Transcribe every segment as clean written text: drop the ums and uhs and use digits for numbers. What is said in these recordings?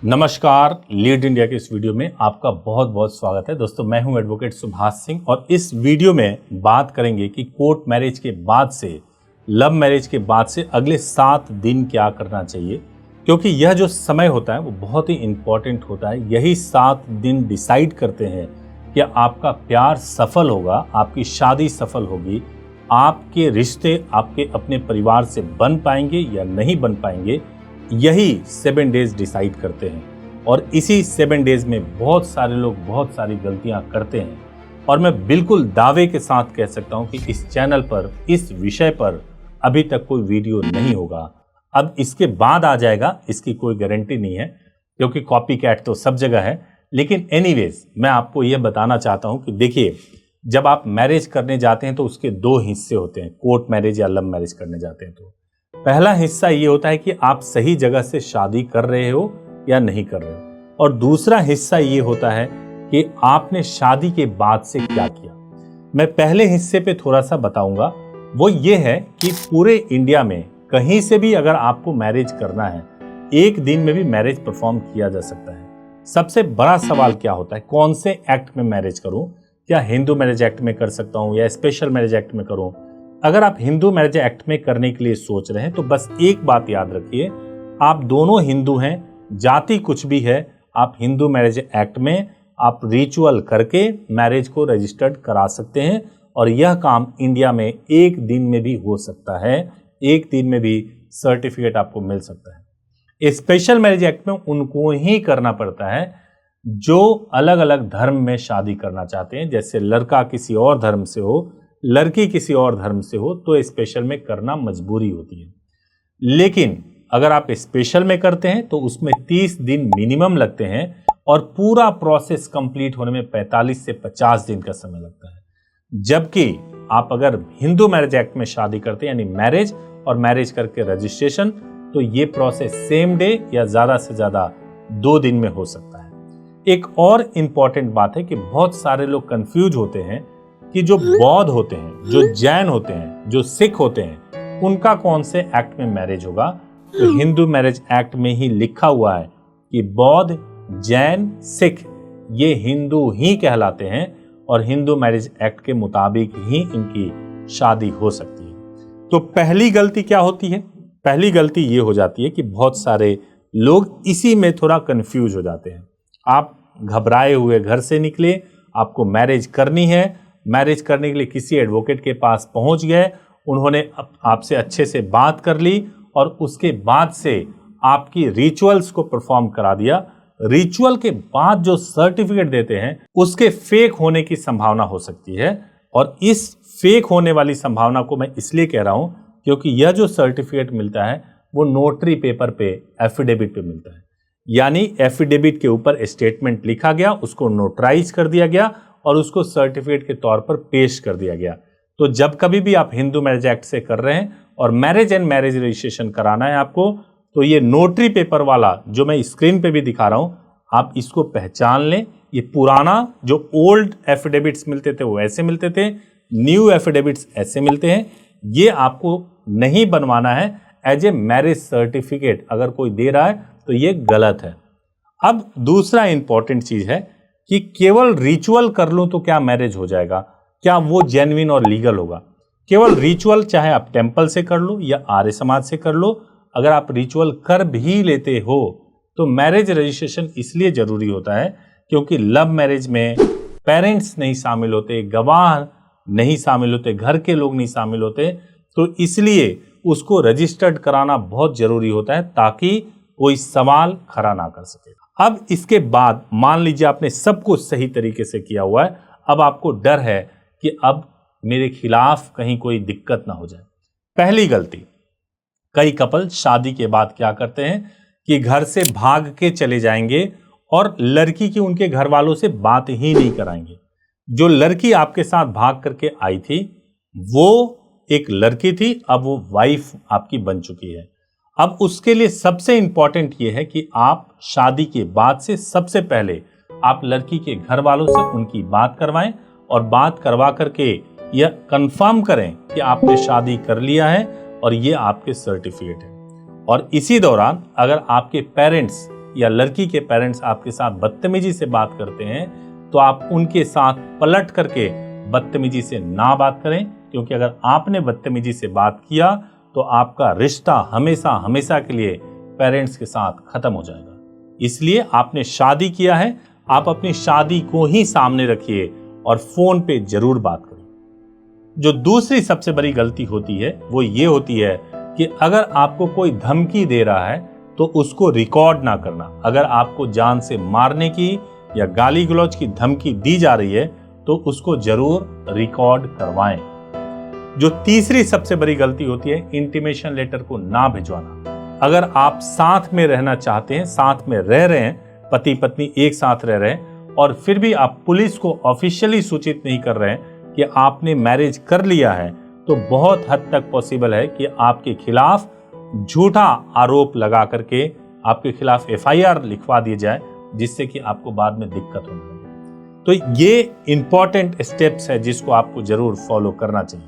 नमस्कार, lead India के इस वीडियो में आपका बहुत बहुत स्वागत है। दोस्तों, मैं हूं एडवोकेट सुभाष सिंह और इस वीडियो में बात करेंगे कि कोर्ट मैरिज के बाद से, लव मैरिज के बाद से अगले 7 दिन क्या करना चाहिए, क्योंकि यह जो समय होता है वो बहुत ही इंपॉर्टेंट होता है। यही 7 दिन डिसाइड करते हैं कि आपका प्यार सफल होगा, आपकी शादी सफल होगी, आपके रिश्ते आपके अपने परिवार से बन पाएंगे या नहीं बन पाएंगे। यही 7 डेज डिसाइड करते हैं और इसी 7 डेज में बहुत सारे लोग बहुत सारी गलतियां करते हैं और मैं बिल्कुल दावे के साथ कह सकता हूं कि इस चैनल पर इस विषय पर अभी तक कोई वीडियो नहीं होगा। अब इसके बाद आ जाएगा, इसकी कोई गारंटी नहीं है क्योंकि कॉपी कैट तो सब जगह है। लेकिन एनीवेज मैं आपको यह बताना चाहता हूं कि देखिए, जब आप मैरिज करने जाते हैं तो उसके 2 हिस्से होते हैं। कोर्ट मैरिज या लव मैरिज करने जाते हैं तो पहला हिस्सा ये होता है कि आप सही जगह से शादी कर रहे हो या नहीं कर रहे हो, और दूसरा हिस्सा ये होता है कि आपने शादी के बाद से क्या किया। मैं पहले हिस्से पे थोड़ा सा बताऊंगा। वो ये है कि पूरे इंडिया में कहीं से भी अगर आपको मैरिज करना है, एक दिन में भी मैरिज परफॉर्म किया जा सकता है। सबसे बड़ा सवाल क्या होता है, कौन से एक्ट में मैरिज करूं? क्या हिंदू मैरिज एक्ट में कर सकता हूं या स्पेशल मैरिज एक्ट में करूं? अगर आप हिंदू मैरिज एक्ट में करने के लिए सोच रहे हैं तो बस एक बात याद रखिए, आप दोनों हिंदू हैं, जाति कुछ भी है, आप हिंदू मैरिज एक्ट में आप रिचुअल करके मैरिज को रजिस्टर्ड करा सकते हैं और यह काम इंडिया में एक दिन में भी हो सकता है। एक दिन में भी सर्टिफिकेट आपको मिल सकता है। स्पेशल मैरिज एक्ट में उनको ही करना पड़ता है जो अलग अलग धर्म में शादी करना चाहते हैं। जैसे लड़का किसी और धर्म से हो, लड़की किसी और धर्म से हो, तो स्पेशल में करना मजबूरी होती है। लेकिन अगर आप स्पेशल में करते हैं तो उसमें 30 दिन मिनिमम लगते हैं और पूरा प्रोसेस कंप्लीट होने में 45 से 50 दिन का समय लगता है। जबकि आप अगर हिंदू मैरिज एक्ट में शादी करते हैं, यानी मैरिज और मैरिज करके रजिस्ट्रेशन, तो ये प्रोसेस सेम डे या ज्यादा से ज्यादा 2 दिन में हो सकता है। एक और इंपॉर्टेंट बात है कि बहुत सारे लोग कंफ्यूज होते हैं कि जो बौद्ध होते हैं, जो जैन होते हैं, जो सिख होते हैं, उनका कौन से एक्ट में मैरिज होगा। तो हिंदू मैरिज एक्ट में ही लिखा हुआ है कि बौद्ध, जैन, सिख ये हिंदू ही कहलाते हैं और हिंदू मैरिज एक्ट के मुताबिक ही इनकी शादी हो सकती है। तो पहली गलती क्या होती है? पहली गलती ये हो जाती है कि बहुत सारे लोग इसी में थोड़ा कंफ्यूज हो जाते हैं। आप घबराए हुए घर से निकले, आपको मैरिज करनी है, मैरिज करने के लिए किसी एडवोकेट के पास पहुंच गए, उन्होंने आपसे अच्छे से बात कर ली और उसके बाद से आपकी रिचुअल्स को परफॉर्म करा दिया। रिचुअल के बाद जो सर्टिफिकेट देते हैं उसके फेक होने की संभावना हो सकती है और इस फेक होने वाली संभावना को मैं इसलिए कह रहा हूं क्योंकि यह जो सर्टिफिकेट मिलता है वो नोटरी पेपर पे, एफिडेविट पे मिलता है। यानी एफिडेविट के ऊपर स्टेटमेंट लिखा गया, उसको नोटराइज कर दिया गया और उसको सर्टिफिकेट के तौर पर पेश कर दिया गया। तो जब कभी भी आप हिंदू मैरिज एक्ट से कर रहे हैं और मैरिज एंड मैरिज रजिस्ट्रेशन कराना है आपको, तो ये नोटरी पेपर वाला जो मैं स्क्रीन पे भी दिखा रहा हूं, आप इसको पहचान लें। ये पुराना जो ओल्ड एफिडेविट्स मिलते थे वो ऐसे मिलते थे, न्यू एफिडेविट्स ऐसे मिलते हैं। ये आपको नहीं बनवाना है एज ए मैरिज सर्टिफिकेट। अगर कोई दे रहा है तो ये गलत है। अब दूसरा इंपॉर्टेंट चीज है कि केवल रिचुअल कर लूं तो क्या मैरिज हो जाएगा? क्या वो जेन्युइन और लीगल होगा? केवल रिचुअल, चाहे आप टेंपल से कर लो या आर्य समाज से कर लो, अगर आप रिचुअल कर भी लेते हो तो मैरिज रजिस्ट्रेशन इसलिए जरूरी होता है क्योंकि लव मैरिज में पेरेंट्स नहीं शामिल होते, गवाह नहीं शामिल होते, घर के लोग नहीं शामिल होते, तो इसलिए उसको रजिस्टर्ड कराना बहुत जरूरी होता है ताकि कोई सवाल खड़ा ना कर सके। अब इसके बाद मान लीजिए आपने सब कुछ सही तरीके से किया हुआ है, अब आपको डर है कि अब मेरे खिलाफ कहीं कोई दिक्कत ना हो जाए। पहली गलती, कई कपल शादी के बाद क्या करते हैं कि घर से भाग के चले जाएंगे और लड़की की उनके घर वालों से बात ही नहीं कराएंगे। जो लड़की आपके साथ भाग करके आई थी वो एक लड़की थी, अब वो वाइफ आपकी बन चुकी है। अब उसके लिए सबसे इंपॉर्टेंट ये है कि आप शादी के बाद से सबसे पहले आप लड़की के घर वालों से उनकी बात करवाएं और बात करवा करके यह कंफर्म करें कि आपने शादी कर लिया है और ये आपके सर्टिफिकेट है। और इसी दौरान अगर आपके पेरेंट्स या लड़की के पेरेंट्स आपके साथ बदतमीजी से बात करते हैं तो आप उनके साथ पलट करके बदतमीजी से ना बात करें, क्योंकि अगर आपने बदतमीजी से बात किया तो आपका रिश्ता हमेशा हमेशा के लिए पेरेंट्स के साथ खत्म हो जाएगा। इसलिए आपने शादी किया है, आप अपनी शादी को ही सामने रखिए और फोन पे जरूर बात करें। जो दूसरी सबसे बड़ी गलती होती है वो ये होती है कि अगर आपको कोई धमकी दे रहा है तो उसको रिकॉर्ड ना करना। अगर आपको जान से मारने की या गाली गलौज की धमकी दी जा रही है तो उसको जरूर रिकॉर्ड करवाएं। जो तीसरी सबसे बड़ी गलती होती है, इंटीमेशन लेटर को ना भिजवाना। अगर आप साथ में रहना चाहते हैं, साथ में रह रहे हैं, पति पत्नी एक साथ रह रहे हैं और फिर भी आप पुलिस को ऑफिशियली सूचित नहीं कर रहे हैं कि आपने मैरिज कर लिया है, तो बहुत हद तक पॉसिबल है कि आपके खिलाफ झूठा आरोप लगा करके आपके खिलाफ एफआईआर लिखवा दी जाए, जिससे कि आपको बाद में दिक्कत होने लगे। तो ये इंपॉर्टेंट स्टेप्स है जिसको आपको जरूर फॉलो करना चाहिए।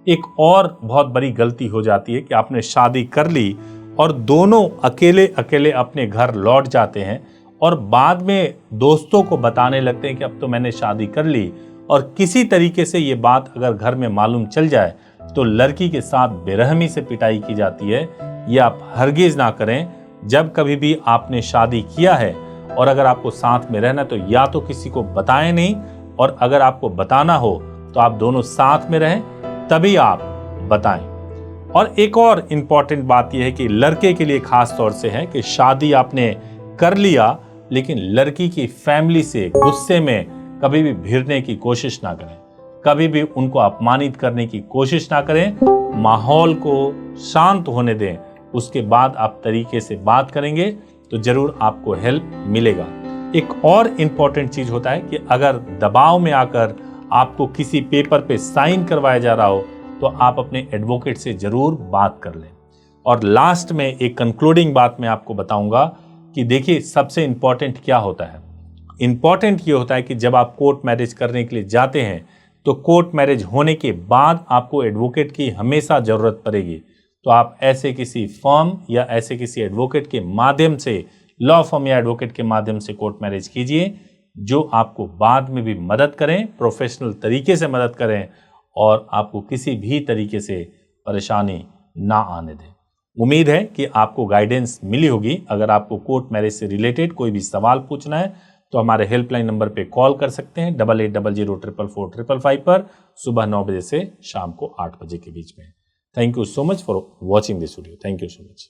एक और बहुत बड़ी गलती हो जाती है कि आपने शादी कर ली और दोनों अकेले अकेले अपने घर लौट जाते हैं और बाद में दोस्तों को बताने लगते हैं कि अब तो मैंने शादी कर ली, और किसी तरीके से ये बात अगर घर में मालूम चल जाए तो लड़की के साथ बेरहमी से पिटाई की जाती है। ये आप हरगिज ना करें। जब कभी भी आपने शादी किया है और अगर आपको साथ में रहना तो या तो किसी को बताएं नहीं, और अगर आपको बताना हो तो आप दोनों साथ में रहें, तभी आप बताएं। और एक और इम्पॉर्टेंट बात यह है कि लड़के के लिए खास तौर से है कि शादी आपने कर लिया लेकिन लड़की की फैमिली से गुस्से में कभी भी भिड़ने की कोशिश ना करें, कभी भी उनको अपमानित करने की कोशिश ना करें। माहौल को शांत होने दें, उसके बाद आप तरीके से बात करेंगे तो जरूर आपको हेल्प मिलेगा। एक और इम्पॉर्टेंट चीज होता है कि अगर दबाव में आकर आपको किसी पेपर पे साइन करवाया जा रहा हो तो आप अपने एडवोकेट से जरूर बात कर लें। और लास्ट में एक कंक्लूडिंग बात मैं आपको बताऊंगा कि देखिए सबसे इंपॉर्टेंट क्या होता है। इंपॉर्टेंट ये होता है कि जब आप कोर्ट मैरिज करने के लिए जाते हैं तो कोर्ट मैरिज होने के बाद आपको एडवोकेट की हमेशा जरूरत पड़ेगी। तो आप ऐसे किसी फर्म या ऐसे किसी एडवोकेट के माध्यम से, लॉ फर्म या एडवोकेट के माध्यम से कोर्ट मैरिज कीजिए, जो आपको बाद में भी मदद करें, प्रोफेशनल तरीके से मदद करें और आपको किसी भी तरीके से परेशानी ना आने दें। उम्मीद है कि आपको गाइडेंस मिली होगी। अगर आपको कोर्ट मैरिज से रिलेटेड कोई भी सवाल पूछना है तो हमारे हेल्पलाइन नंबर पे कॉल कर सकते हैं 8800444555 पर, सुबह 9 बजे से शाम को 8 बजे के बीच में। Thank you so much for watching this video. Thank you so much.